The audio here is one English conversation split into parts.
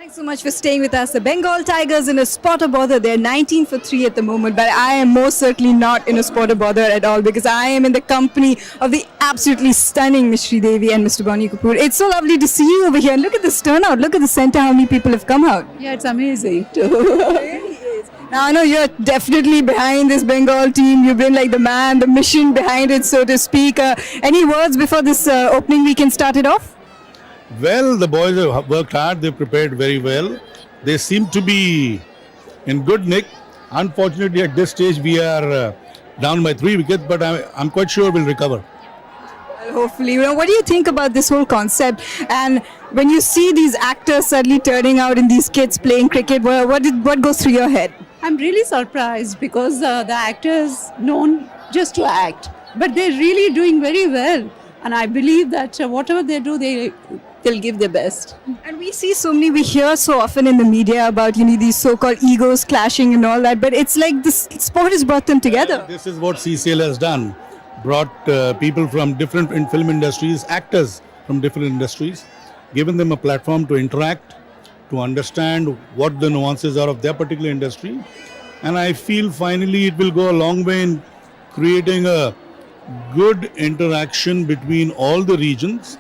Thanks so much for staying with us. The Bengal Tigers in a spot of bother. They're 19 for 3 at the moment, but I am most certainly not in a spot of bother at all because I am in the company of the absolutely stunning Miss Sri Devi and Mr. Bonnie Kapoor. It's so lovely to see you over here. And look at this turnout. Look at the center, how many people have come out. Yeah, it's amazing too. Now, I know you're definitely behind this Bengal team. You've been like the man, the mission behind it, so to speak. Any words before this opening weekend started off? Well, the boys have worked hard. They prepared very well. They seem to be in good nick. Unfortunately, at this stage, we are down by 3 wickets, but I'm quite sure we'll recover. Hopefully. What do you think about this whole concept? And when you see these actors suddenly turning out in these kids playing cricket, what goes through your head? I'm really surprised because the actors known just to act, but they're really doing very well. And I believe that whatever they do, they'll give their best. And we hear so often in the media about, these so-called egos clashing and all that, but it's like this sport has brought them together. This is what CCL has done. Brought people from different film industries, actors from different industries, given them a platform to interact, to understand what the nuances are of their particular industry. And I feel finally it will go a long way in creating a good interaction between all the regions,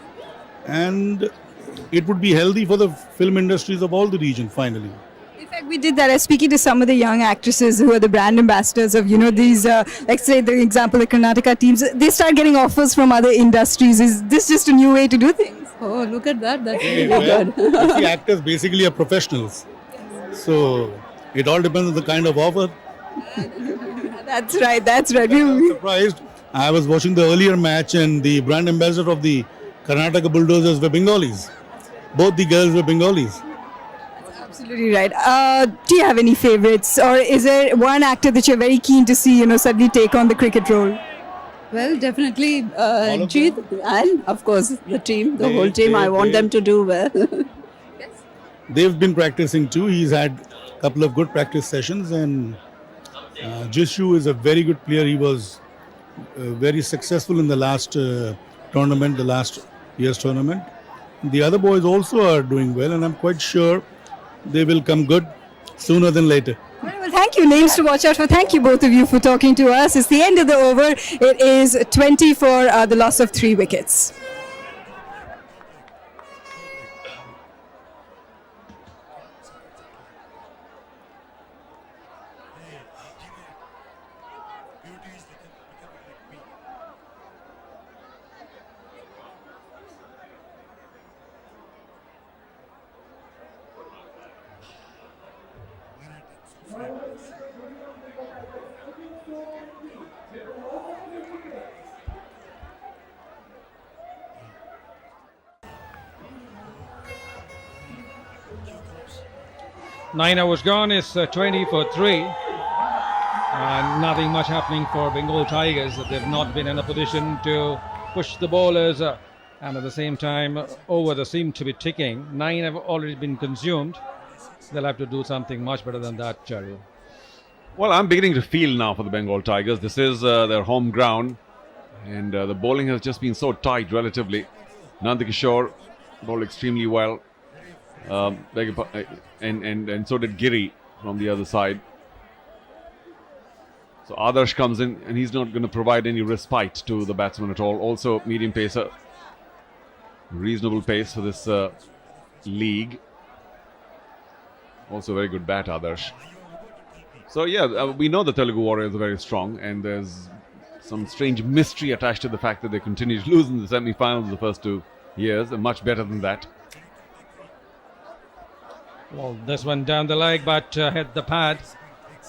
and it would be healthy for the film industries of all the regions finally. In fact, we did that. I was speaking to some of the young actresses who are the brand ambassadors of, these, let's say, the example, the Karnataka teams. They start getting offers from other industries. Is this just a new way to do things? Oh, look at that. That's really Well, good. the actors basically are professionals. So it all depends on the kind of offer. That's right. I'm surprised. I was watching the earlier match and the brand ambassador of the Karnataka Bulldozers were Bengalis. Both the girls were Bengalis. Absolutely right. Do you have any favorites, or is there one actor that you're very keen to see, suddenly take on the cricket role? Well, definitely of Jeet and of course the team, the whole team. I want them to do well. They've been practicing too. He's had a couple of good practice sessions, and Jishu is a very good player. He was very successful in the last tournament, the last year's tournament. The other boys also are doing well, and I'm quite sure they will come good sooner than later. Well, thank you. Names to watch out for. Thank you, both of you, for talking to us. It's the end of the over. It is 20 for the loss of 3 wickets. Nine hours gone. It's 20 for 3. Nothing much happening for Bengal Tigers. They've not been in a position to push the bowlers, and at the same time, overs seem to be ticking. 9 have already been consumed. They'll have to do something much better than that, Charu. Well, I'm beginning to feel now for the Bengal Tigers. This is their home ground, and the bowling has just been so tight relatively. Nandakishore bowled extremely well. And so did Giri from the other side. So Adarsh comes in, and he's not going to provide any respite to the batsman at all. Also medium pacer, reasonable pace for this league. Also very good bat, Adarsh. So yeah, we know the Telugu Warriors are very strong, and there's some strange mystery attached to the fact that they continue to lose in the semi-finals the first 2 years, and much better than that. Well, this one down the leg, but hit the pad.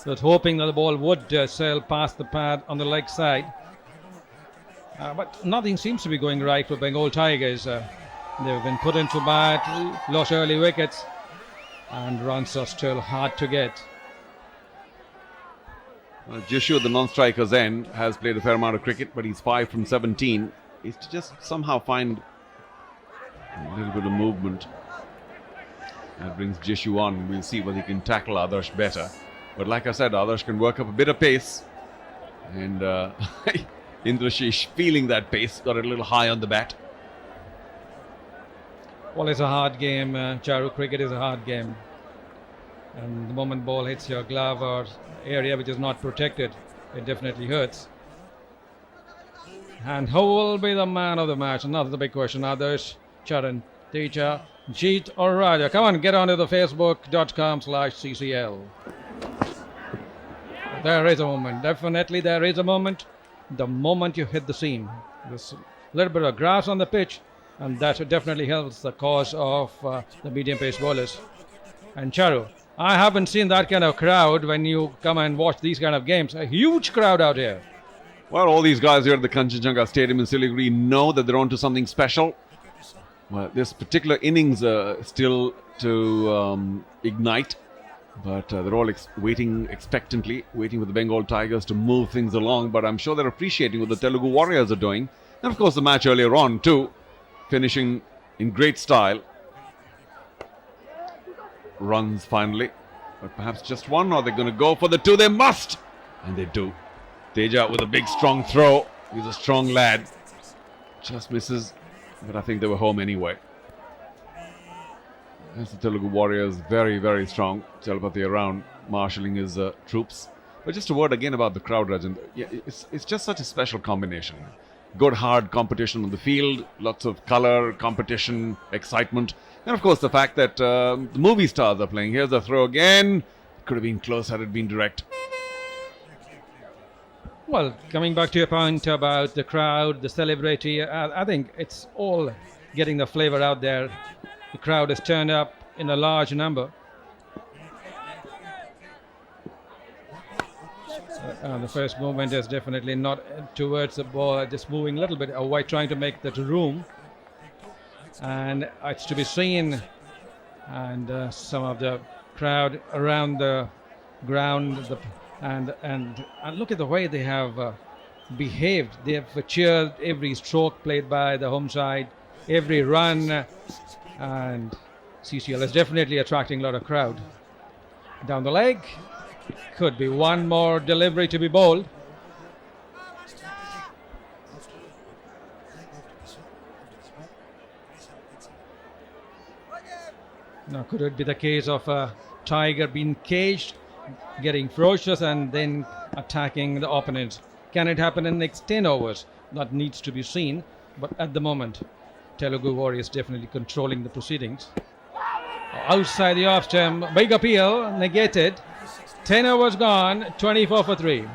Was hoping that the ball would sail past the pad on the leg side. But nothing seems to be going right for Bengal Tigers. They've been put into bat, lost early wickets. and runs are still hard to get. Jishu at the non-striker's end has played a fair amount of cricket, but he's 5 from 17. Is to just somehow find a little bit of movement. That brings Jishu on. We'll see whether he can tackle Adarsh better. But like I said, Adarsh can work up a bit of pace. And Indrashish feeling that pace, got a little high on the bat. Well, it's a hard game. Charu, cricket is a hard game. And the moment ball hits your glove or area which is not protected, it definitely hurts. And who will be the man of the match? Another the big question. Adarsh, Charan, Teja, Jeet or Raja? Come on, get onto the facebook.com/CCL. There is a moment. Definitely there is a moment. The moment you hit the seam. There's a little bit of grass on the pitch, and that definitely helps the cause of the medium pace bowlers. And Charu, I haven't seen that kind of crowd when you come and watch these kind of games. A huge crowd out here. Well, all these guys here at the Kanchenjunga Stadium in Siliguri know that they're on to something special. Well, this particular innings still to ignite, but they're all waiting expectantly, waiting for the Bengal Tigers to move things along. But I'm sure they're appreciating what the Telugu Warriors are doing. And of course, the match earlier on too, finishing in great style. Runs finally, but perhaps just one, or they're going to go for the two. They must, and they do. Teja with a big strong throw. He's a strong lad. Just misses, but I think they were home anyway. As the Telugu Warriors, very, very strong. Chalapati around, marshalling his troops. But just a word again about the crowd, Rajan. Yeah, it's just such a special combination. Good, hard competition on the field, lots of color, competition, excitement. And of course, the fact that the movie stars are playing. Here's a throw again. Could have been close had it been direct. Well, coming back to your point about the crowd, the celebrity, I think it's all getting the flavor out there. The crowd has turned up in a large number. The first movement is definitely not towards the ball, just moving a little bit away, trying to make that room. And it's to be seen. And some of the crowd around the ground, and look at the way they have behaved. They have cheered every stroke played by the home side, every run, and CCL is definitely attracting a lot of crowd. Down the leg, could be one more delivery to be bowled. Now, could it be the case of a Tiger being caged, getting ferocious and then attacking the opponents? Can it happen in the next 10 overs? That needs to be seen. But at the moment, Telugu Warriors definitely controlling the proceedings. Outside the off stump, big appeal, negated. 10 overs gone, 24 for 3.